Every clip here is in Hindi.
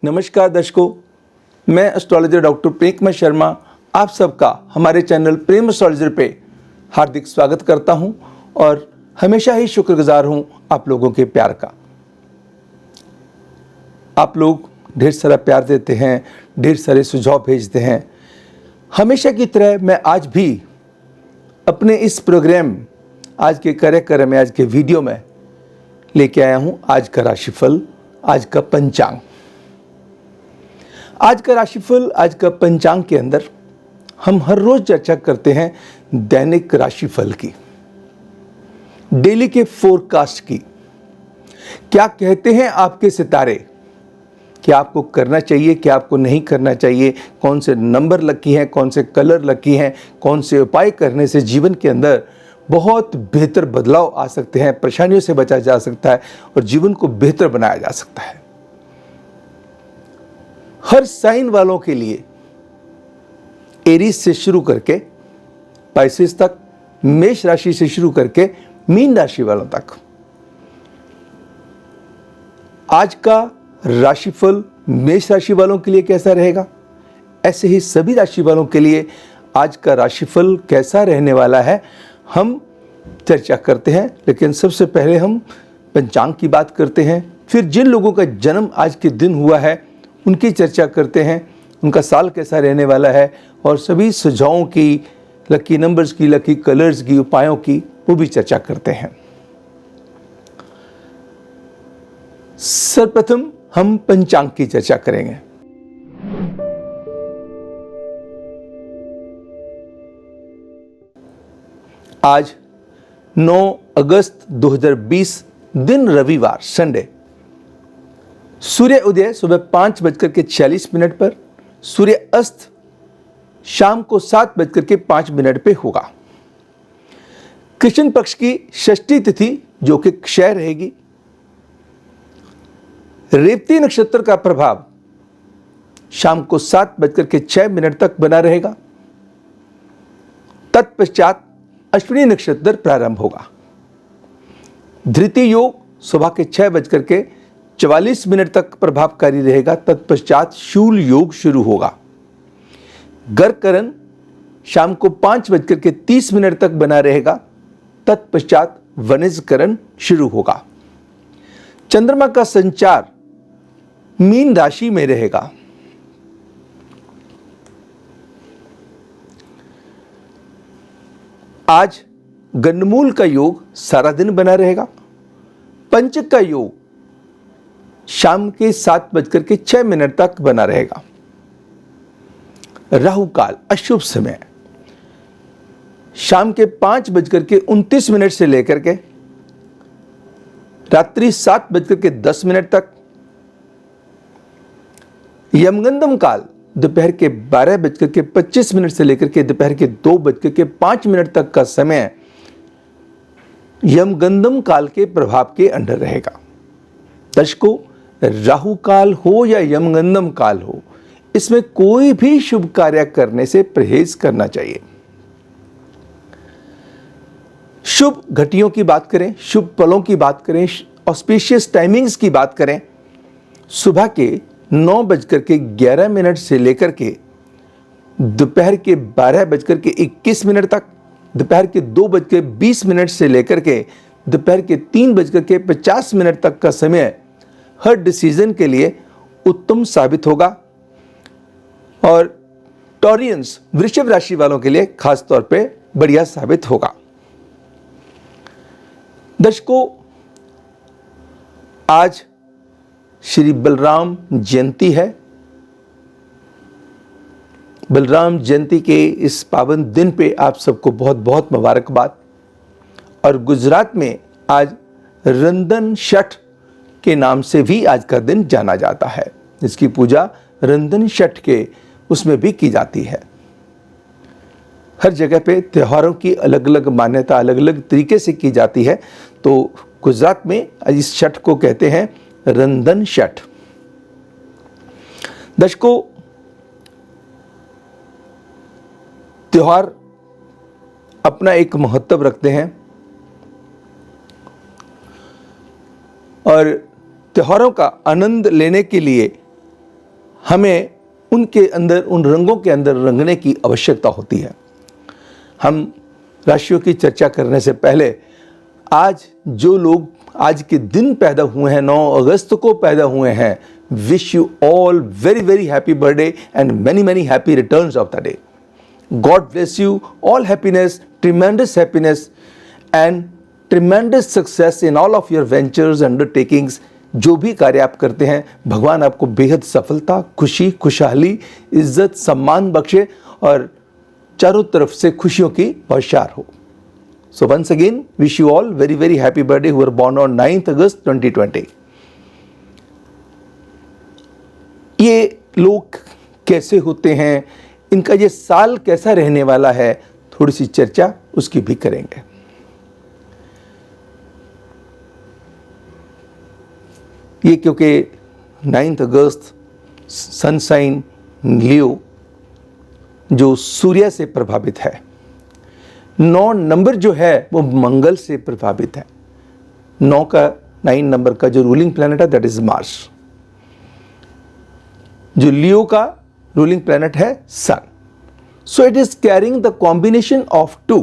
नमस्कार दर्शकों, मैं एस्ट्रोलॉजर डॉक्टर प्रेम शर्मा आप सबका हमारे चैनल प्रेम एस्ट्रोलॉजर पे हार्दिक स्वागत करता हूं और हमेशा ही शुक्रगुजार हूं आप लोगों के प्यार का। आप लोग ढेर सारा प्यार देते हैं, ढेर सारे सुझाव भेजते हैं। हमेशा की तरह मैं आज भी अपने इस प्रोग्राम, आज के कार्यक्रम में, आज के वीडियो में लेके आया हूं आज का राशिफल, आज का पंचांग। आज का राशिफल, आज का पंचांग के अंदर हम हर रोज चर्चा करते हैं दैनिक राशिफल की, डेली के फोरकास्ट की। क्या कहते हैं आपके सितारे, क्या आपको करना चाहिए, क्या आपको नहीं करना चाहिए, कौन से नंबर लकी हैं, कौन से कलर लकी हैं, कौन से उपाय करने से जीवन के अंदर बहुत बेहतर बदलाव आ सकते हैं, परेशानियों से बचा जा सकता है और जीवन को बेहतर बनाया जा सकता है। हर साइन वालों के लिए, एरीज से शुरू करके पाइसेस तक, मेष राशि से शुरू करके मीन राशि वालों तक, आज का राशिफल मेष राशि वालों के लिए कैसा रहेगा, ऐसे ही सभी राशि वालों के लिए आज का राशिफल कैसा रहने वाला है, हम चर्चा करते हैं। लेकिन सबसे पहले हम पंचांग की बात करते हैं, फिर जिन लोगों का जन्म आज के दिन हुआ है उनकी चर्चा करते हैं, उनका साल कैसा रहने वाला है और सभी सुझावों की, लकी नंबर्स की, लकी कलर्स की, उपायों की वो भी चर्चा करते हैं। सर्वप्रथम हम पंचांग की चर्चा करेंगे। आज 9 अगस्त 2020 दिन रविवार, संडे। सूर्य उदय सुबह 5:46 पर, सूर्य अस्त शाम को 7:05 पे होगा। कृष्ण पक्ष की षष्ठी तिथि जो कि क्षय रहेगी। रेवती नक्षत्र का प्रभाव शाम को 7:06 तक बना रहेगा। तत्पश्चात अश्विनी नक्षत्र प्रारंभ होगा। धृति योग सुबह के 6:44 तक प्रभावकारी रहेगा। तत्पश्चात शूल योग शुरू होगा। गर्करण शाम को 5:30 तक बना रहेगा। तत्पश्चात वनिजकरण शुरू होगा। चंद्रमा का संचार मीन राशि में रहेगा। आज गंडमूल का योग सारा दिन बना रहेगा। पंचक का योग शाम के 7:06 तक बना रहेगा। राहु काल अशुभ समय शाम के 5:29 से लेकर के रात्रि 7:10 तक। यमगंधम काल दोपहर के 12:25 से लेकर के दोपहर के 2:05 तक का समय यमगंधम काल के प्रभाव के अंडर रहेगा। दर्शकों, राहु काल हो या यमगंधम काल हो, इसमें कोई भी शुभ कार्य करने से परहेज करना चाहिए। शुभ घटियों की बात करें, शुभ पलों की बात करें, ऑस्पिशियस टाइमिंग्स की बात करें, सुबह के 9:11 से लेकर के दोपहर के 12:21 तक, दोपहर के 2:20 से लेकर के दोपहर के 3:50 तक का समय हर डिसीजन के लिए उत्तम साबित होगा और टॉरियंस, वृषभ राशि वालों के लिए खास तौर पे बढ़िया साबित होगा। दर्शकों, आज श्री बलराम जयंती है। बलराम जयंती के इस पावन दिन पे आप सबको बहुत बहुत मुबारकबाद। और गुजरात में आज रंदन छठ के नाम से भी आज का दिन जाना जाता है, जिसकी पूजा रंदन छठ के उसमें भी की जाती है। हर जगह पे त्योहारों की अलग अलग मान्यता, अलग अलग तरीके से की जाती है। तो गुजरात में इस छठ को कहते हैं रंदन छठ। दर्शकों, त्योहार अपना एक महत्व रखते हैं और त्योहारों का आनंद लेने के लिए हमें उनके अंदर, उन रंगों के अंदर रंगने की आवश्यकता होती है। हम राशियों की चर्चा करने से पहले आज जो लोग आज के दिन पैदा हुए हैं, 9 अगस्त को पैदा हुए हैं, wish you all very very happy birthday and many many happy returns of the day. God bless you, all happiness, tremendous happiness and tremendous success in all of your ventures, undertakings. जो भी कार्य आप करते हैं, भगवान आपको बेहद सफलता, खुशी, खुशहाली, इज्जत, सम्मान बख्शे और चारों तरफ से खुशियों की बौछार हो। So once again, wish you all very very happy birthday who were born on 9th August 2020. ये लोग कैसे होते हैं, इनका ये साल कैसा रहने वाला है, थोड़ी सी चर्चा उसकी भी करेंगे। ये क्योंकि 9th अगस्त सनसाइन लियो जो सूर्य से प्रभावित है, 9 नंबर जो है वो मंगल से प्रभावित है। 9 नंबर का जो रूलिंग प्लैनेट है दैट इज मार्स। जो लियो का रूलिंग प्लैनेट है sun. So it is carrying the combination of 2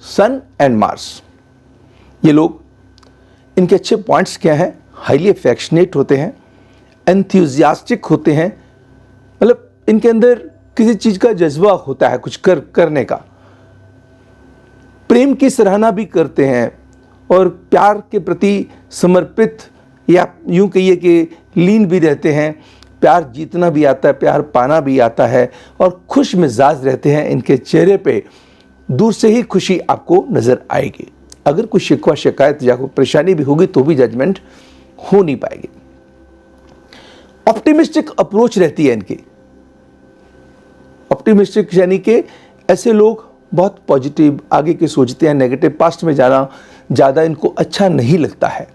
sun and Mars. ये लोग, इनके अच्छे पॉइंट्स क्या हैं? हाईली अफेक्शनेट होते हैं, एंथुजियास्टिक होते हैं, मतलब इनके अंदर किसी चीज का जज्बा होता है कुछ करने का, प्रेम की सराहना भी करते हैं और प्यार के प्रति समर्पित या यूं कहिए कि लीन भी रहते हैं। प्यार जीतना भी आता है, प्यार पाना भी आता है और खुश मिजाज रहते हैं। इनके चेहरे पे दूर से ही खुशी आपको नजर आएगी। अगर कुछ शिकवा शिकायत या कोई परेशानी भी होगी तो भी जजमेंट हो नहीं पाएगी। ऑप्टिमिस्टिक अप्रोच रहती है इनकी। ऑप्टिमिस्टिक यानी कि ऐसे लोग बहुत पॉजिटिव, आगे के सोचते हैं, नेगेटिव पास्ट में जाना ज़्यादा इनको अच्छा नहीं लगता है।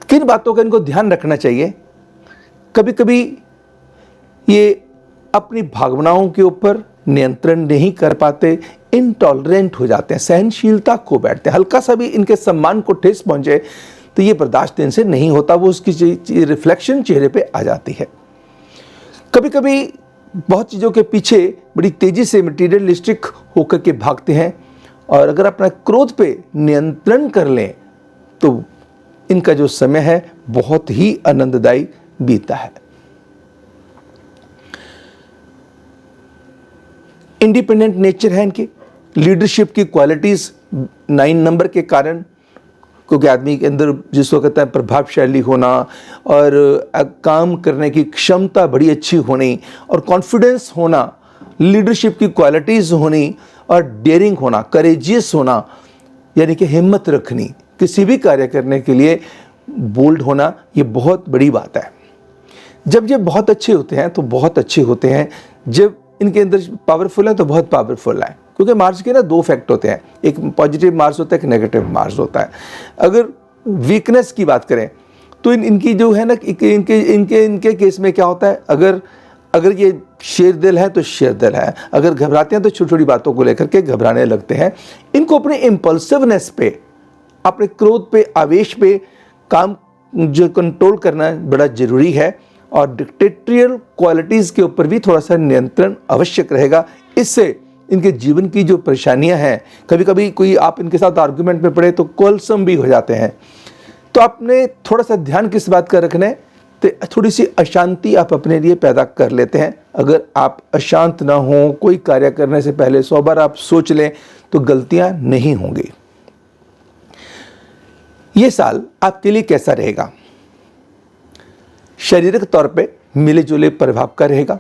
किन बातों का इनको ध्यान रखना चाहिए? कभी कभी ये अपनी भावनाओं के ऊपर नियंत्रण नहीं कर पाते, इनटॉलरेंट हो जाते हैं, सहनशीलता खो बैठते हैं। हल्का सा भी इनके सम्मान को ठेस पहुंचे तो ये बर्दाश्त इनसे नहीं होता, वो उसकी रिफ्लेक्शन चेहरे पे आ जाती है। कभी कभी बहुत चीज़ों के पीछे बड़ी तेज़ी से मटीरियलिस्टिक होकर के भागते हैं और अगर अपना क्रोध पे नियंत्रण कर लें तो इनका जो समय है बहुत ही आनंददायी बीता है। इंडिपेंडेंट नेचर है इनकी, लीडरशिप की क्वालिटीज़ 9 नंबर के कारण, क्योंकि आदमी के अंदर जिसको कहता है प्रभावशाली होना और काम करने की क्षमता बड़ी अच्छी होनी और कॉन्फिडेंस होना, लीडरशिप की क्वालिटीज़ होनी और डेयरिंग होना, करेजियस होना, यानी कि हिम्मत रखनी, किसी भी कार्य करने के लिए बोल्ड होना, ये बहुत बड़ी बात है। जब ये बहुत अच्छे होते हैं तो बहुत अच्छे होते हैं, जब इनके अंदर पावरफुल है तो बहुत पावरफुल है। क्योंकि मार्स के ना 2 फैक्ट होते हैं, एक पॉजिटिव मार्स होता है, एक नेगेटिव मार्स होता है। अगर वीकनेस की बात करें तो इनकी जो है ना, इनके केस में क्या होता है, अगर ये शेर दिल है तो शेर दिल है, अगर घबराते हैं तो छोटी छोटी बातों को लेकर के घबराने लगते हैं। इनको अपने इम्पल्सिवनेस पे, अपने क्रोध पे, आवेश पे काम जो कंट्रोल करना बड़ा ज़रूरी है और डिक्टेटरियल क्वालिटीज़ के ऊपर भी थोड़ा सा नियंत्रण आवश्यक रहेगा। इससे इनके जीवन की जो परेशानियां हैं, कभी कभी कोई आप इनके साथ आर्गुमेंट में पड़े तो कोलसम भी हो जाते हैं। तो आपने थोड़ा सा ध्यान किस बात का रखना है, तो थोड़ी सी अशांति आप अपने लिए पैदा कर लेते हैं। अगर आप अशांत ना हो, कोई कार्य करने से पहले 100 बार आप सोच लें तो गलतियां नहीं होंगी। ये साल आपके लिए कैसा रहेगा? शारीरिक तौर पे मिले जुले प्रभाव का रहेगा।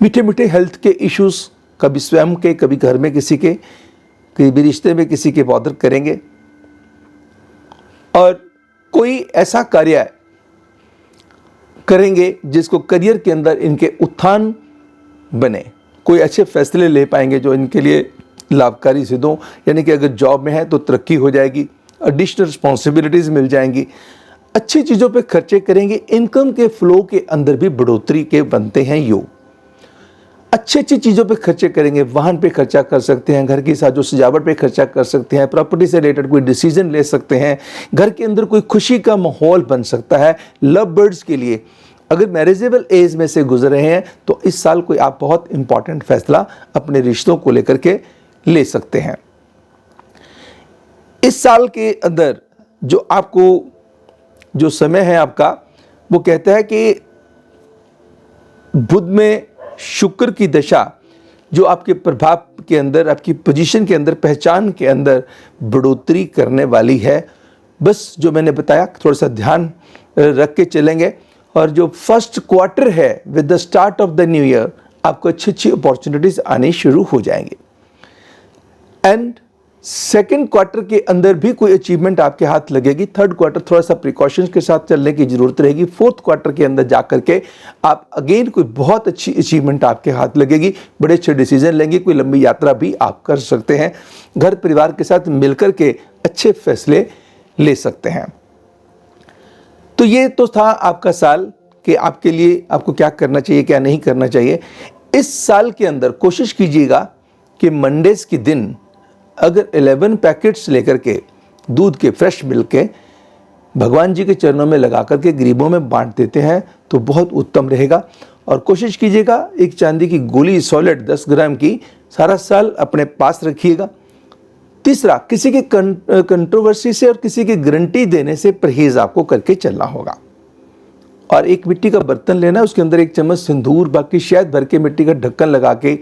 मीठे मीठे हेल्थ के इश्यूज, कभी स्वयं के, कभी घर में किसी के, कभी रिश्ते में किसी के बॉदर करेंगे और कोई ऐसा कार्य करेंगे जिसको करियर के अंदर इनके उत्थान बने। कोई अच्छे फैसले ले पाएंगे जो इनके लिए लाभकारी सिद्ध हों, यानी कि अगर जॉब में है तो तरक्की हो जाएगी, एडिशनल रिस्पॉन्सिबिलिटीज मिल जाएंगी, अच्छी चीज़ों पे खर्चे करेंगे, इनकम के फ्लो के अंदर भी बढ़ोतरी के बनते हैं योग। अच्छी अच्छी चीज़ों पे खर्चे करेंगे, वाहन पे खर्चा कर सकते हैं, घर की साजो सजावट पे खर्चा कर सकते हैं, प्रॉपर्टी से रिलेटेड कोई डिसीजन ले सकते हैं, घर के अंदर कोई खुशी का माहौल बन सकता है। लव बर्ड्स के लिए अगर मैरिजेबल एज में से गुजर रहे हैं तो इस साल कोई आप बहुत इंपॉर्टेंट फैसला अपने रिश्तों को लेकर के ले सकते हैं। इस साल के अंदर जो आपको जो समय है आपका, वो कहता है कि बुध में शुक्र की दशा जो आपके प्रभाव के अंदर, आपकी पोजीशन के अंदर, पहचान के अंदर बढ़ोतरी करने वाली है। बस जो मैंने बताया थोड़ा सा ध्यान रख के चलेंगे। और जो फर्स्ट क्वार्टर है with the start of the new year, आपको अच्छी अपॉर्चुनिटीज आनी शुरू हो जाएंगे। एंड सेकेंड क्वार्टर के अंदर भी कोई अचीवमेंट आपके हाथ लगेगी। थर्ड क्वार्टर थोड़ा सा प्रिकॉशंस के साथ चलने की जरूरत रहेगी। फोर्थ क्वार्टर के अंदर जाकर के आप अगेन कोई बहुत अच्छी अचीवमेंट आपके हाथ लगेगी, बड़े अच्छे डिसीजन लेंगे, कोई लंबी यात्रा भी आप कर सकते हैं, घर परिवार के साथ मिलकर के अच्छे फैसले ले सकते हैं। तो ये तो था आपका साल कि आपके लिए आपको क्या करना चाहिए, क्या नहीं करना चाहिए। इस साल के अंदर कोशिश कीजिएगा कि मंडेज के दिन अगर 11 पैकेट्स लेकर के दूध के फ्रेश मिल्क के भगवान जी के चरणों में लगा करके गरीबों में बांट देते हैं तो बहुत उत्तम रहेगा। और कोशिश कीजिएगा एक चांदी की गोली सॉलिड 10 ग्राम की सारा साल अपने पास रखिएगा। तीसरा, किसी की कंट्रोवर्सी से और किसी की गारंटी देने से परहेज आपको करके चलना होगा। और एक मिट्टी का बर्तन लेना, उसके अंदर 1 चम्मच सिंदूर, बाकी शहद भर के मिट्टी का ढक्कन लगा के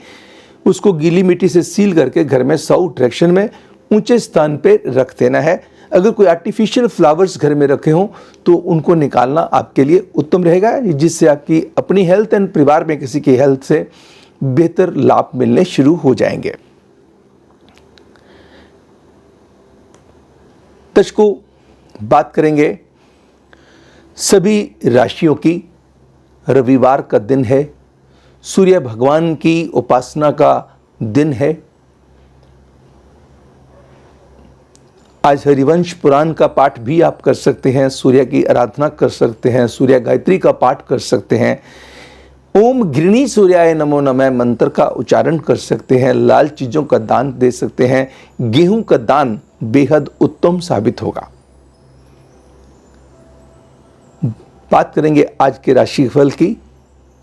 उसको गीली मिट्टी से सील करके घर में साउथ डायरेक्शन में ऊंचे स्थान पे रख देना है। अगर कोई आर्टिफिशियल फ्लावर्स घर में रखे हों तो उनको निकालना आपके लिए उत्तम रहेगा, जिससे आपकी अपनी हेल्थ एंड परिवार में किसी की हेल्थ से बेहतर लाभ मिलने शुरू हो जाएंगे। दर्शकों, बात करेंगे सभी राशियों की। रविवार का दिन है, सूर्य भगवान की उपासना का दिन है। आज हरिवंश पुराण का पाठ भी आप कर सकते हैं, सूर्य की आराधना कर सकते हैं, सूर्य गायत्री का पाठ कर सकते हैं, ओम गृणी सूर्याय नमो नमः मंत्र का उच्चारण कर सकते हैं, लाल चीजों का दान दे सकते हैं। गेहूं का दान बेहद उत्तम साबित होगा। बात करेंगे आज के राशिफल की,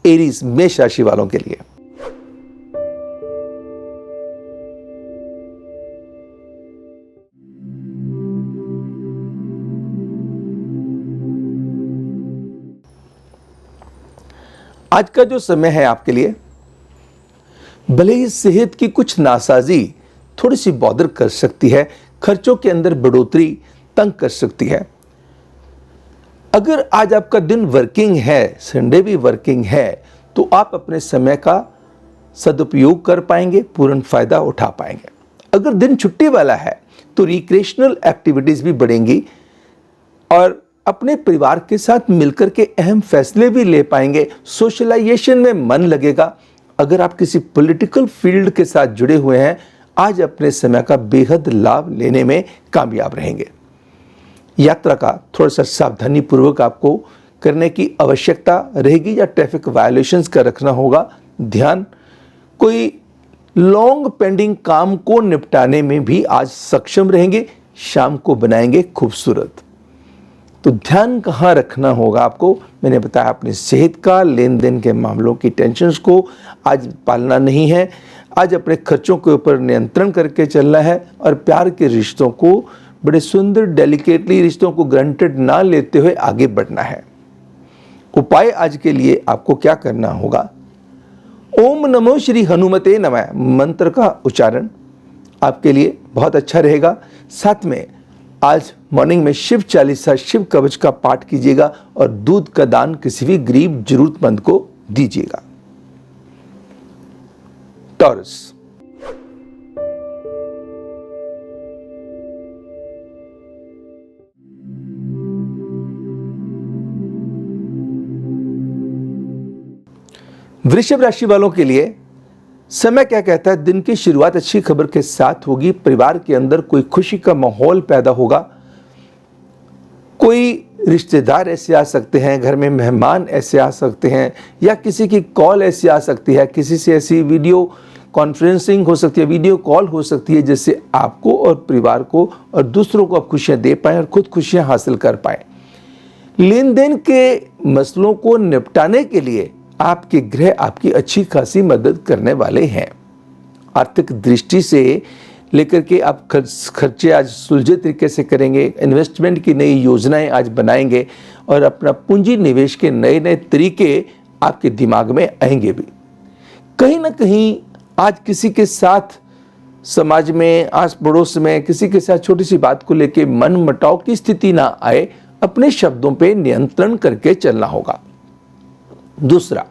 एरीज मेष राशि वालों के लिए। आज का जो समय है आपके लिए, भले ही सेहत की कुछ नासाजी थोड़ी सी बॉदर कर सकती है, खर्चों के अंदर बढ़ोतरी तंग कर सकती है। अगर आज आपका दिन वर्किंग है, संडे भी वर्किंग है, तो आप अपने समय का सदुपयोग कर पाएंगे, पूर्ण फायदा उठा पाएंगे। अगर दिन छुट्टी वाला है तो रिक्रिएशनल एक्टिविटीज भी बढ़ेंगी और अपने परिवार के साथ मिलकर के अहम फैसले भी ले पाएंगे। सोशलाइजेशन में मन लगेगा। अगर आप किसी पॉलिटिकल फील्ड के साथ जुड़े हुए हैं, आज अपने समय का बेहद लाभ लेने में कामयाब रहेंगे। यात्रा का थोड़ा सा सावधानी पूर्वक आपको करने की आवश्यकता रहेगी या ट्रैफिक वायलेशंस का रखना होगा ध्यान। कोई लॉन्ग पेंडिंग काम को निपटाने में भी आज सक्षम रहेंगे। शाम को बनाएंगे खूबसूरत। तो ध्यान कहाँ रखना होगा आपको, मैंने बताया अपनी सेहत का, लेन देन के मामलों की टेंशन्स को आज पालना नहीं है। आज अपने खर्चों के ऊपर नियंत्रण करके चलना है और प्यार के रिश्तों को बड़े सुंदर डेलिकेटली, रिश्तों को ग्रांटेड ना लेते हुए आगे बढ़ना है। उपाय आज के लिए आपको क्या करना होगा, ओम नमो श्री हनुमते नमः मंत्र का उच्चारण आपके लिए बहुत अच्छा रहेगा। साथ में आज मॉर्निंग में शिव चालीसा, शिव कवच का पाठ कीजिएगा और दूध का दान किसी भी गरीब जरूरतमंद को दीजिएगा। टॉरस, वृषभ राशि वालों के लिए समय क्या कहता है, दिन की शुरुआत अच्छी खबर के साथ होगी। परिवार के अंदर कोई खुशी का माहौल पैदा होगा। कोई रिश्तेदार ऐसे आ सकते हैं, घर में मेहमान ऐसे आ सकते हैं, या किसी की कॉल ऐसी आ सकती है, किसी से ऐसी वीडियो कॉन्फ्रेंसिंग हो सकती है, वीडियो कॉल हो सकती है, जिससे आपको और परिवार को और दूसरों को आप खुशियां दे पाएं और खुद खुशियां हासिल कर पाएं। लेन देन के मसलों को निपटाने के लिए आपके ग्रह आपकी अच्छी खासी मदद करने वाले हैं। आर्थिक दृष्टि से लेकर के आप खर्चे आज सुलझे तरीके से करेंगे, इन्वेस्टमेंट की नई योजनाएं आज बनाएंगे और अपना पूंजी निवेश के नए नए तरीके आपके दिमाग में आएंगे भी। कहीं ना कहीं आज किसी के साथ समाज में, आस पड़ोस में किसी के साथ छोटी सी बात को लेके मन मुटाव की स्थिति ना आए, अपने शब्दों पे नियंत्रण करके चलना होगा। दूसरा,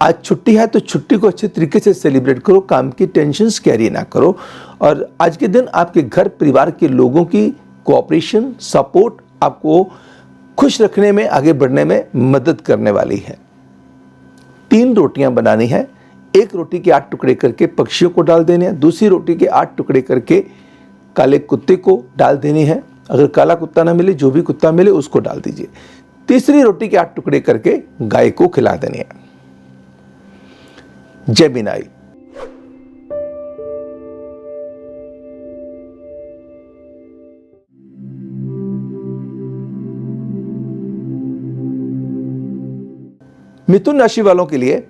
आज छुट्टी है तो छुट्टी को अच्छे तरीके से सेलिब्रेट करो, काम की टेंशन्स कैरी ना करो। और आज के दिन आपके घर परिवार के लोगों की कोऑपरेशन, सपोर्ट आपको खुश रखने में, आगे बढ़ने में मदद करने वाली है। 3 रोटियां बनानी है। एक रोटी के 8 टुकड़े करके पक्षियों को डाल देने हैं, दूसरी रोटी के 8 टुकड़े करके काले कुत्ते को डाल देनी है। अगर काला कुत्ता ना मिले, जो भी कुत्ता मिले उसको डाल दीजिए। तीसरी रोटी के 8 टुकड़े करके गाय को खिला देनी है। जेमिनी, मिथुन राशि वालों के लिए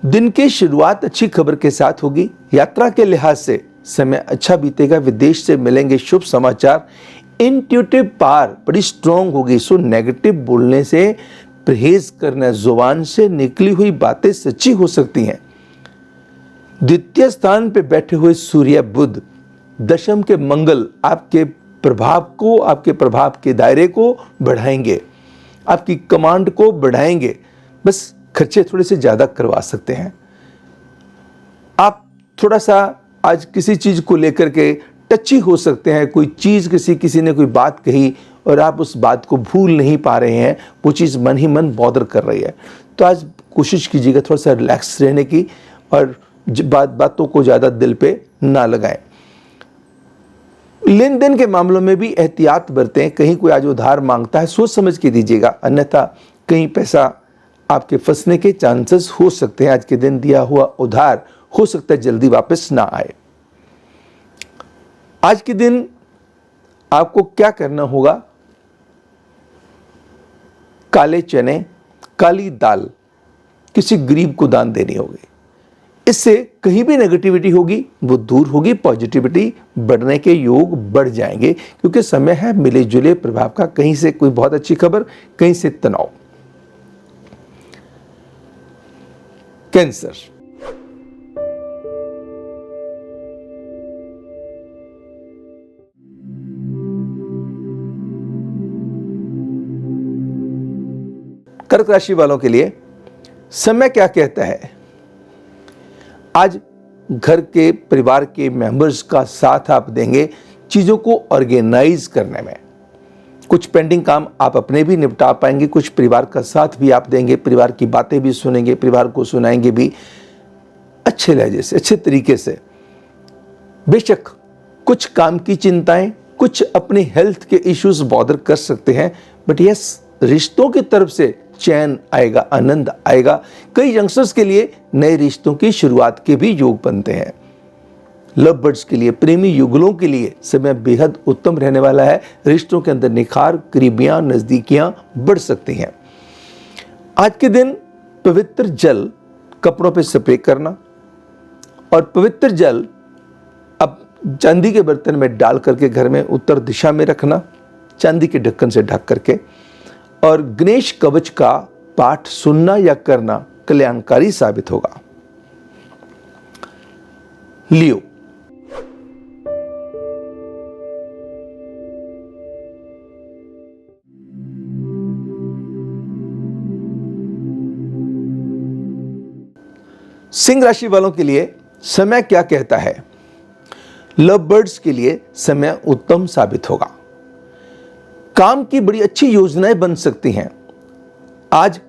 दिन की शुरुआत अच्छी खबर के साथ होगी। यात्रा के लिहाज से समय अच्छा बीतेगा। विदेश से मिलेंगे शुभ समाचार। इंट्यूटिव पावर बड़ी स्ट्रांग होगी, सो नेगेटिव बोलने से परहेज करना। जुबान से निकली हुई बातें सच्ची हो सकती हैं। द्वितीय स्थान पे बैठे हुए सूर्य बुध, दशम के मंगल आपके प्रभाव को, आपके प्रभाव के दायरे को बढ़ाएंगे, आपकी कमांड को बढ़ाएंगे। बस खर्चे थोड़े से ज्यादा करवा सकते हैं। आप थोड़ा सा आज किसी चीज को लेकर के टची हो सकते हैं। कोई चीज, किसी ने कोई बात कही और आप उस बात को भूल नहीं पा रहे हैं, वो चीज मन ही मन बॉदर कर रही है। तो आज कोशिश कीजिएगा थोड़ा सा रिलैक्स रहने की और बातों को ज्यादा दिल पे ना लगाएं। लेन देन के मामलों में भी एहतियात बरतें। कहीं कोई आज उधार मांगता है, सोच समझ के दीजिएगा, अन्यथा कहीं पैसा आपके फंसने के चांसेस हो सकते हैं। आज के दिन दिया हुआ उधार हो सकता है जल्दी वापस ना आए। आज के दिन आपको क्या करना होगा? काले चने, काली दाल किसी गरीब को दान देनी होगी। इससे कहीं भी नेगेटिविटी होगी वो दूर होगी, पॉजिटिविटी बढ़ने के योग बढ़ जाएंगे, क्योंकि समय है मिले जुले प्रभाव का। कहीं से कोई बहुत अच्छी खबर, कहीं से तनाव। कैंसर, कर्क राशि वालों के लिए समय क्या कहता है? आज घर के परिवार के मेंबर्स का साथ आप देंगे चीजों को ऑर्गेनाइज करने में। कुछ पेंडिंग काम आप अपने भी निपटा पाएंगे, कुछ परिवार का साथ भी आप देंगे, परिवार की बातें भी सुनेंगे, परिवार को सुनाएंगे भी अच्छे लहजे से, अच्छे तरीके से। बेशक कुछ काम की चिंताएं, कुछ अपनी हेल्थ के इश्यूज बॉदर कर सकते हैं, बट यस, रिश्तों की तरफ से चैन आएगा, आनंद आएगा। कई यंगस्टर्स के लिए नए रिश्तों की शुरुआत के भी योग बनते हैं। लव बर्ड्स के लिए, प्रेमी युगलों के लिए समय बेहद उत्तम रहने वाला है। रिश्तों के अंदर निखार, करीबियां, नजदीकियां बढ़ सकती हैं। आज के दिन पवित्र जल कपड़ों पे स्प्रे करना और पवित्र जल अब चांदी के बर्तन में डाल करके घर में उत्तर दिशा में रखना, चांदी के ढक्कन से ढक करके। और गणेश कवच का पाठ सुनना या करना कल्याणकारी साबित होगा। लियो, सिंह राशि वालों के लिए समय क्या कहता है? लव बर्ड्स के लिए समय उत्तम साबित होगा। काम की बड़ी अच्छी योजनाएं बन सकती हैं। आज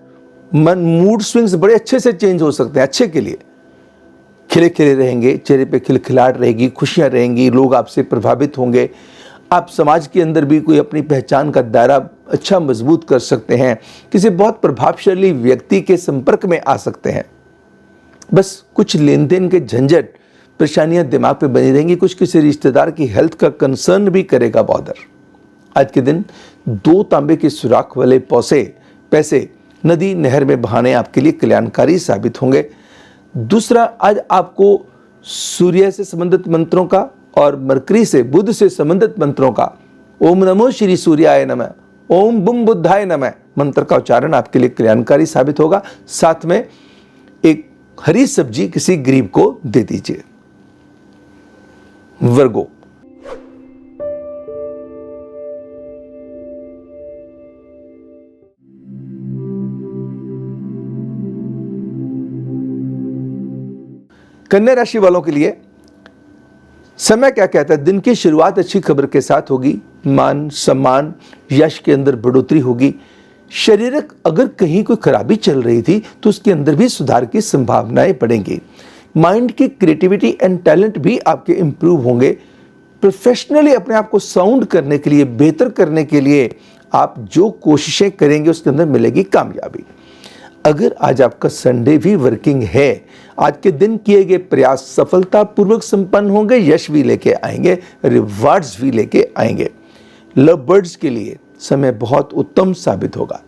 मूड स्विंग्स बड़े अच्छे से चेंज हो सकते हैं, अच्छे के लिए। खिले खिले रहेंगे, चेहरे पे खिलखिलाहट रहेगी, खुशियां रहेंगी, लोग आपसे प्रभावित होंगे। आप समाज के अंदर भी कोई अपनी पहचान का दायरा अच्छा मजबूत कर सकते हैं। किसी बहुत प्रभावशाली व्यक्ति के संपर्क में आ सकते हैं। बस कुछ लेन देन के झंझट, परेशानियां दिमाग पे बनी रहेंगी। कुछ किसी रिश्तेदार की हेल्थ का कंसर्न भी करेगा बॉदर। आज के दिन 2 तांबे के सुराख वाले पौसे पैसे नदी नहर में बहाने आपके लिए कल्याणकारी साबित होंगे। दूसरा, आज आपको सूर्य से संबंधित मंत्रों का और मरकरी से बुध से संबंधित मंत्रों का ओम नमो श्री सूर्याय नमः, ओम बुम बुद्धाय नमः मंत्र का उच्चारण आपके लिए कल्याणकारी साबित होगा। साथ में एक हरी सब्जी किसी गरीब को दे दीजिए। वर्गो, कन्या राशि वालों के लिए समय क्या कहता है? दिन की शुरुआत अच्छी खबर के साथ होगी। मान सम्मान यश के अंदर बढ़ोतरी होगी। शारीरिक अगर कहीं कोई खराबी चल रही थी तो उसके अंदर भी सुधार की संभावनाएं बढ़ेंगी। माइंड की क्रिएटिविटी एंड टैलेंट भी आपके इंप्रूव होंगे। प्रोफेशनली अपने आप को साउंड करने के लिए, बेहतर करने के लिए आप जो कोशिशें करेंगे उसके अंदर मिलेगी कामयाबी। अगर आज आपका संडे भी वर्किंग है, आज के दिन किए गए प्रयास सफलतापूर्वक संपन्न होंगे, यश भी लेके आएंगे, रिवार्ड्स भी लेके आएंगे। लव बर्ड्स के लिए समय बहुत उत्तम साबित होगा।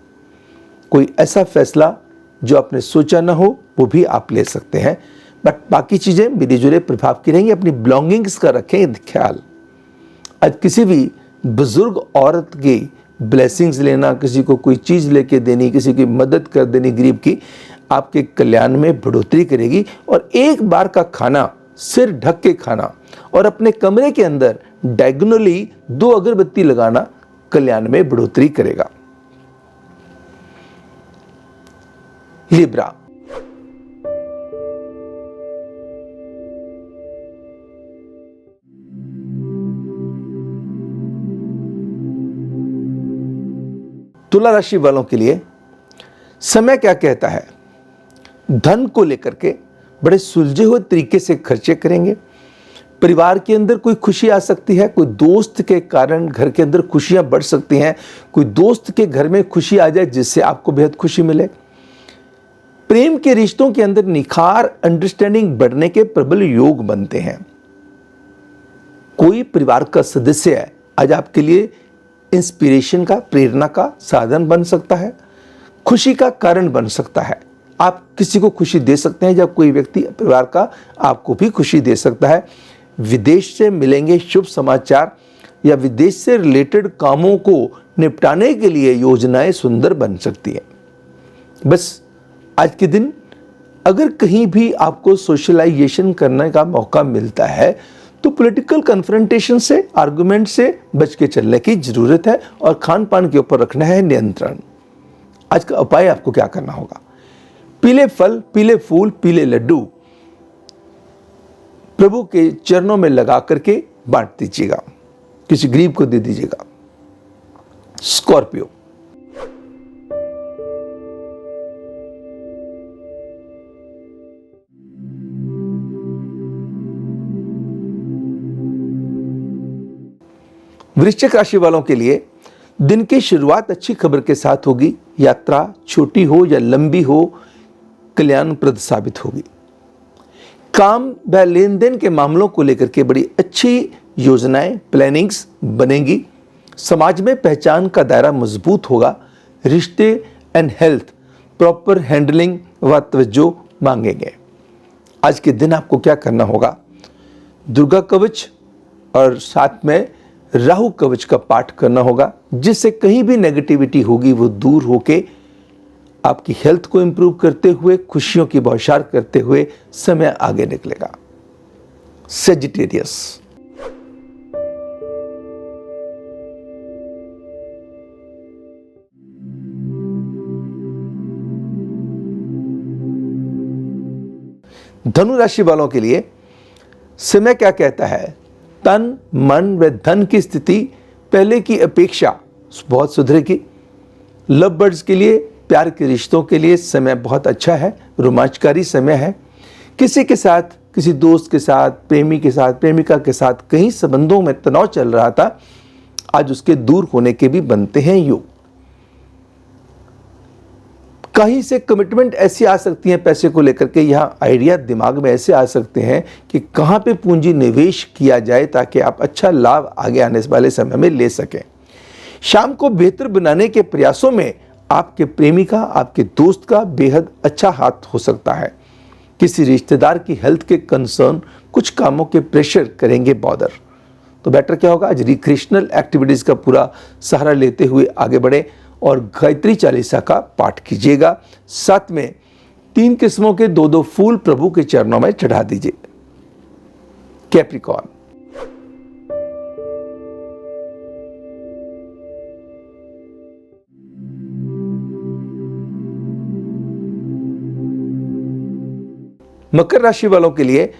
कोई ऐसा फैसला जो आपने सोचा ना हो वो भी आप ले सकते हैं, बट बाकी चीजें मिली जुले प्रभाव की रहेंगी। अपनी बिलोंगिंग्स का रखें ख्याल। आज किसी भी बुजुर्ग औरत की ब्लेसिंग्स लेना, किसी को कोई चीज लेके देनी, किसी की मदद कर देनी गरीब की, आपके कल्याण में बढ़ोतरी करेगी। और एक बार का खाना सिर ढक के खाना और अपने कमरे के अंदर डायगोनली 2 अगरबत्ती लगाना कल्याण में बढ़ोतरी करेगा। लिब्रा, तुला राशि वालों के लिए समय क्या कहता है? धन को लेकर के बड़े सुलझे हुए तरीके से खर्चे करेंगे। परिवार के अंदर कोई खुशी आ सकती है, कोई दोस्त के कारण घर के अंदर खुशियां बढ़ सकती हैं। कोई दोस्त के घर में खुशी आ जाए जिससे आपको बेहद खुशी मिले। प्रेम के रिश्तों के अंदर निखार, अंडरस्टैंडिंग बढ़ने के प्रबल योग बनते हैं। कोई परिवार का सदस्य है आज आपके लिए इंस्पिरेशन का, प्रेरणा का साधन बन सकता है, खुशी का कारण बन सकता है। आप किसी को खुशी दे सकते हैं, जब कोई व्यक्ति परिवार का आपको भी खुशी दे सकता है। विदेश से मिलेंगे शुभ समाचार या विदेश से रिलेटेड कामों को निपटाने के लिए योजनाएं सुंदर बन सकती हैं। बस आज के दिन अगर कहीं भी आपको सोशलाइजेशन करने का मौका मिलता है तो पॉलिटिकल कन्फ्रंटेशन से, आर्गुमेंट से बच के चलने की जरूरत है और खान पान के ऊपर रखना है नियंत्रण। आज का उपाय आपको क्या करना होगा? पीले फल, पीले फूल, पीले लड्डू प्रभु के चरणों में लगा करके बांट दीजिएगा, किसी गरीब को दे दीजिएगा। स्कॉर्पियो, वृश्चिक राशि वालों के लिए दिन की शुरुआत अच्छी खबर के साथ होगी। यात्रा छोटी हो या लंबी हो, कल्याणप्रद साबित होगी। काम व लेन देन के मामलों को लेकर के बड़ी अच्छी योजनाएं, प्लानिंग्स बनेंगी। समाज में पहचान का दायरा मजबूत होगा। रिश्ते एंड हेल्थ प्रॉपर हैंडलिंग व तवज्जो मांगेंगे। आज के दिन आपको क्या करना होगा? दुर्गा कवच और साथ में राहु कवच का पाठ करना होगा, जिससे कहीं भी नेगेटिविटी होगी वो दूर होके आपकी हेल्थ को इंप्रूव करते हुए, खुशियों की बौछार करते हुए समय आगे निकलेगा। सेजिटेरियस, धनु राशि वालों के लिए समय क्या कहता है? तन, मन व धन की स्थिति पहले की अपेक्षा बहुत सुधरेगी। लव बर्ड्स के लिए, प्यार के रिश्तों के लिए समय बहुत अच्छा है, रोमांचकारी समय है। किसी के साथ, किसी दोस्त के साथ, प्रेमी के साथ, प्रेमिका के साथ कहीं संबंधों में तनाव चल रहा था, आज उसके दूर होने के भी बनते हैं योग। कहीं से कमिटमेंट ऐसी आ सकती है पैसे को लेकर के, यहाँ आइडिया दिमाग में ऐसे आ सकते हैं कि कहाँ पे पूंजी निवेश किया जाए ताकि आप अच्छा लाभ आगे आने वाले समय में ले सकें। शाम को बेहतर बनाने के प्रयासों में आपके प्रेमी का, आपके दोस्त का बेहद अच्छा हाथ हो सकता है। किसी रिश्तेदार की हेल्थ के कंसर्न कुछ कामों के प्रेशर करेंगे बॉदर। तो बेटर क्या होगा, आज रिक्रिएशनल एक्टिविटीज़ का पूरा सहारा लेते हुए आगे बढ़े और गायत्री चालीसा का पाठ कीजिएगा। साथ में 3 किस्मों के 2-2 फूल प्रभु के चरणों में चढ़ा दीजिए। कैप्रिकॉर्न, मकर राशि वालों के लिए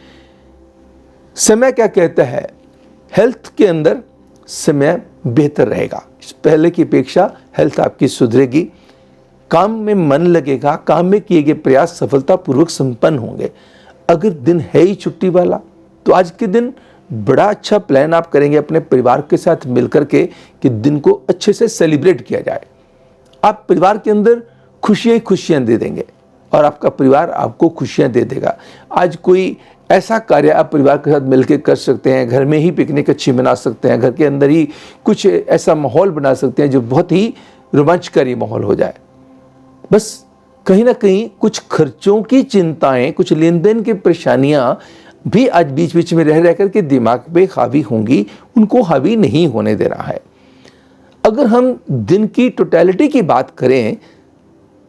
समय क्या कहता है, हेल्थ के अंदर समय बेहतर रहेगा। पहले की अपेक्षा हेल्थ आपकी सुधरेगी, काम में मन लगेगा, काम में किए गए प्रयास सफलतापूर्वक संपन्न होंगे। अगर दिन है ही छुट्टी वाला तो आज के दिन बड़ा अच्छा प्लान आप करेंगे अपने परिवार के साथ मिलकर के कि दिन को अच्छे से सेलिब्रेट किया जाए। आप परिवार के अंदर खुशियां ही खुशियां दे देंगे और आपका परिवार आपको खुशियां दे देगा। आज कोई ऐसा कार्य आप परिवार के साथ मिलकर कर सकते हैं, घर में ही पिकनिक अच्छी बना सकते हैं, घर के अंदर ही कुछ ऐसा माहौल बना सकते हैं जो बहुत ही रोमांचकारी माहौल हो जाए। बस कहीं ना कहीं कुछ खर्चों की चिंताएं, कुछ लेन देन की परेशानियां भी आज बीच बीच में रह करके दिमाग पे हावी होंगी, उनको हावी नहीं होने देना है। अगर हम दिन की टोटलिटी की बात करें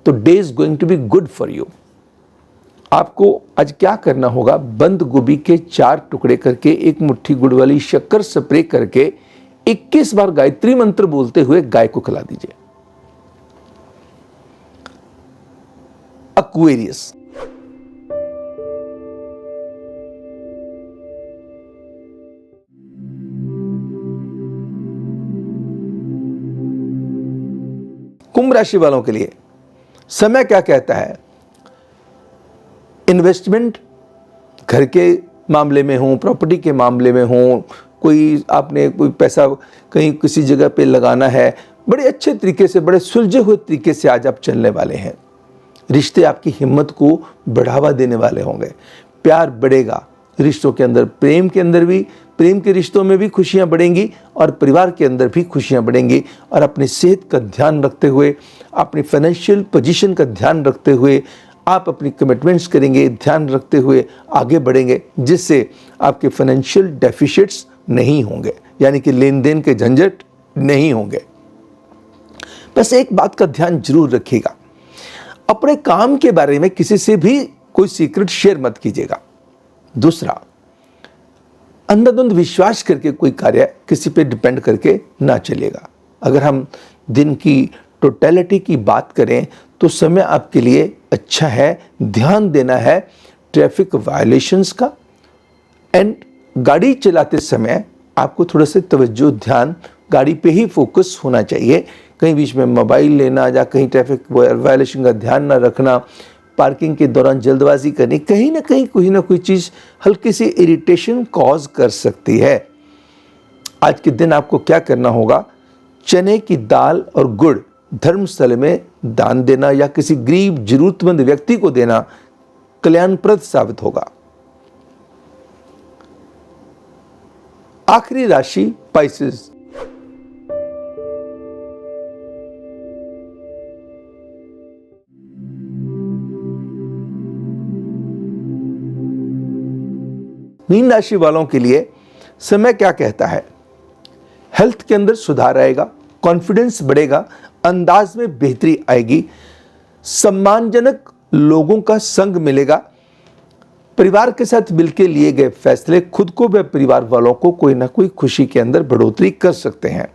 तो day is going to be good for you. आपको आज क्या करना होगा, बंद गोभी के 4 टुकड़े करके 1 मुट्ठी गुड़ वाली शक्कर स्प्रे करके 21 बार गायत्री मंत्र बोलते हुए गाय को खिला दीजिए। एक्वेरियस, कुंभ राशि वालों के लिए समय क्या कहता है, इन्वेस्टमेंट घर के मामले में हो, प्रॉपर्टी के मामले में हो, कोई आपने कोई पैसा कहीं किसी जगह पे लगाना है, बड़े अच्छे तरीके से, बड़े सुलझे हुए तरीके से आज आप चलने वाले हैं। रिश्ते आपकी हिम्मत को बढ़ावा देने वाले होंगे, प्यार बढ़ेगा रिश्तों के अंदर, प्रेम के अंदर भी, प्रेम के रिश्तों में भी खुशियां बढ़ेंगी और परिवार के अंदर भी खुशियां बढ़ेंगी। और अपनी सेहत का ध्यान रखते हुए, अपनी फाइनेंशियल पोजीशन का ध्यान रखते हुए आप अपनी कमिटमेंट्स करेंगे, ध्यान रखते हुए आगे बढ़ेंगे, जिससे आपके फाइनेंशियल डेफिसिट्स नहीं होंगे, यानी कि लेन देन के झंझट नहीं होंगे। बस एक बात का ध्यान जरूर रखिएगा, अपने काम के बारे में किसी से भी कोई सीक्रेट शेयर मत कीजिएगा। दूसरा, अंधाधुंध विश्वास करके कोई कार्य किसी पे डिपेंड करके ना चलेगा। अगर हम दिन की टोटलिटी की बात करें तो समय आपके लिए अच्छा है। ध्यान देना है ट्रैफिक वायलेशंस का, एंड गाड़ी चलाते समय आपको थोड़ा सा तवज्जो, ध्यान गाड़ी पे ही फोकस होना चाहिए। कहीं बीच में मोबाइल लेना या कहीं ट्रैफिक वायलेशन का ध्यान ना रखना, पार्किंग के दौरान जल्दबाजी करनी, कहीं ना कोई चीज़ हल्की सी इरिटेशन कॉज कर सकती है। आज के दिन आपको क्या करना होगा, चने की दाल और गुड़ धर्मस्थल में दान देना या किसी गरीब जरूरतमंद व्यक्ति को देना कल्याणप्रद साबित होगा। आखिरी राशि पाइसेस, मीन राशि वालों के लिए समय क्या कहता है, हेल्थ के अंदर सुधार आएगा, कॉन्फिडेंस बढ़ेगा, अंदाज में बेहतरी आएगी, सम्मानजनक लोगों का संग मिलेगा, परिवार के साथ मिलकर लिए गए फैसले खुद को व परिवार वालों को कोई ना कोई खुशी के अंदर बढ़ोतरी कर सकते हैं।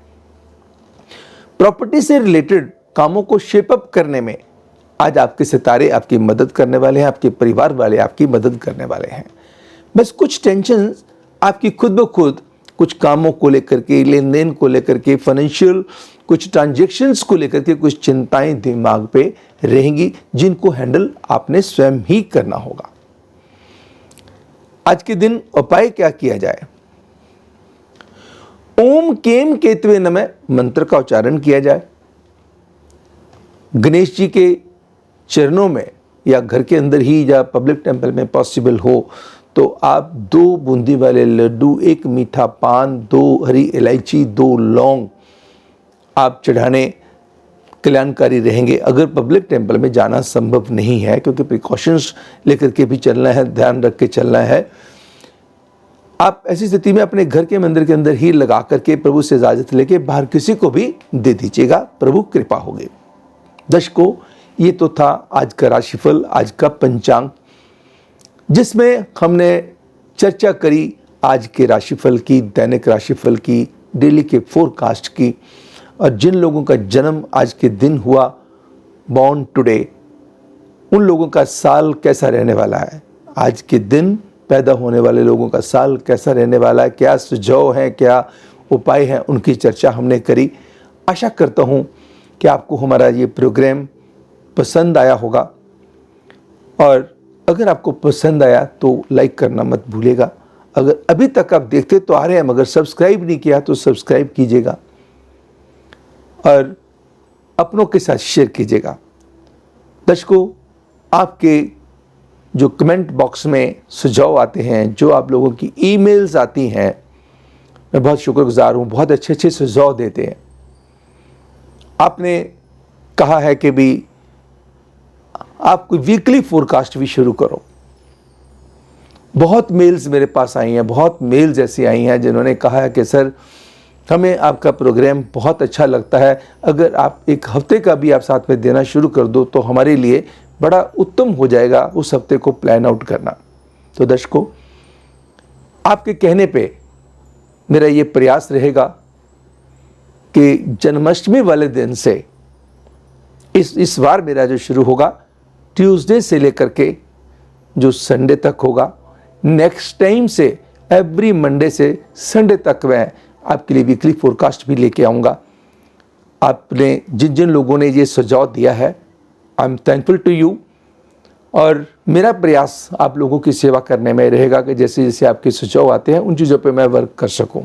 प्रॉपर्टी से रिलेटेड कामों को शेप अप करने में आज आपके सितारे आपकी मदद करने वाले हैं, आपके परिवार वाले आपकी मदद करने वाले हैं। बस कुछ टेंशन आपकी खुद ब खुद कुछ कामों को लेकर के, लेन देन को लेकर के, फाइनेंशियल कुछ ट्रांजैक्शंस को लेकर के कुछ चिंताएं दिमाग पे रहेंगी, जिनको हैंडल आपने स्वयं ही करना होगा। आज के दिन उपाय क्या किया जाए, ओम केम केतवे नमः मंत्र का उच्चारण किया जाए। गणेश जी के चरणों में या घर के अंदर ही या पब्लिक टेम्पल में पॉसिबल हो तो आप 2 बूंदी वाले लड्डू, 1 मीठा पान, 2 हरी इलायची, 2 लौंग आप चढ़ाने कल्याणकारी रहेंगे। अगर पब्लिक टेम्पल में जाना संभव नहीं है, क्योंकि प्रिकॉशंस लेकर के भी चलना है, ध्यान रख के चलना है, आप ऐसी स्थिति में अपने घर के मंदिर के अंदर ही लगा करके प्रभु से इजाज़त लेके बाहर किसी को भी दे दीजिएगा, प्रभु कृपा होगी। दर्शकों, ये तो था आज का राशिफल, आज का पंचांग, जिसमें हमने चर्चा करी आज के राशिफल की, दैनिक राशिफल की, डेली के फोरकास्ट की, और जिन लोगों का जन्म आज के दिन हुआ, बॉर्न टुडे, उन लोगों का साल कैसा रहने वाला है, आज के दिन पैदा होने वाले लोगों का साल कैसा रहने वाला है, क्या सुझाव हैं, क्या उपाय हैं, उनकी चर्चा हमने करी। आशा करता हूँ कि आपको हमारा ये प्रोग्राम पसंद आया होगा, और अगर आपको पसंद आया तो लाइक करना मत भूलिएगा। अगर अभी तक आप देखते तो आ रहे हैं मगर सब्सक्राइब नहीं किया तो सब्सक्राइब कीजिएगा और अपनों के साथ शेयर कीजिएगा। दर्शकों, आपके जो कमेंट बॉक्स में सुझाव आते हैं, जो आप लोगों की ईमेल्स आती हैं, मैं बहुत शुक्रगुजार हूँ, बहुत अच्छे अच्छे सुझाव देते हैं। आपने कहा है कि भी आप कोई वीकली फोरकास्ट भी शुरू करो। बहुत मेल्स मेरे पास आई हैं, बहुत मेल्स ऐसी आई हैं जिन्होंने कहा है कि सर हमें आपका प्रोग्राम बहुत अच्छा लगता है, अगर आप एक हफ्ते का भी आप साथ में देना शुरू कर दो तो हमारे लिए बड़ा उत्तम हो जाएगा उस हफ्ते को प्लान आउट करना। तो दर्शकों, आपके कहने पे मेरा ये प्रयास रहेगा कि जन्माष्टमी वाले दिन से इस बार मेरा जो शुरू होगा ट्यूसडे से लेकर के जो संडे तक होगा, नेक्स्ट टाइम से एवरी मंडे से संडे तक मैं आपके लिए वीकली फोरकास्ट भी लेके आऊँगा। आपने जिन जिन लोगों ने ये सुझाव दिया है, I am thankful to you, और मेरा प्रयास आप लोगों की सेवा करने में रहेगा कि जैसे जैसे आपके सुझाव आते हैं उन चीज़ों पे मैं वर्क कर सकूं।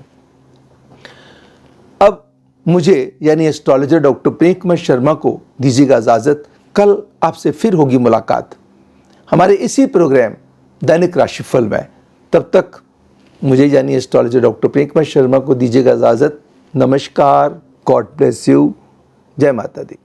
अब मुझे यानी एस्ट्रोलॉजर डॉक्टर प्रेम कुमार शर्मा को दीजिएगा इजाज़त। कल आपसे फिर होगी मुलाकात हमारे इसी प्रोग्राम दैनिक राशिफल में। तब तक मुझे यानी एस्ट्रोलॉजर डॉक्टर प्रेम कुमार शर्मा को दीजिएगा इजाज़त। नमस्कार, गॉड ब्लेस यू, जय माता दी।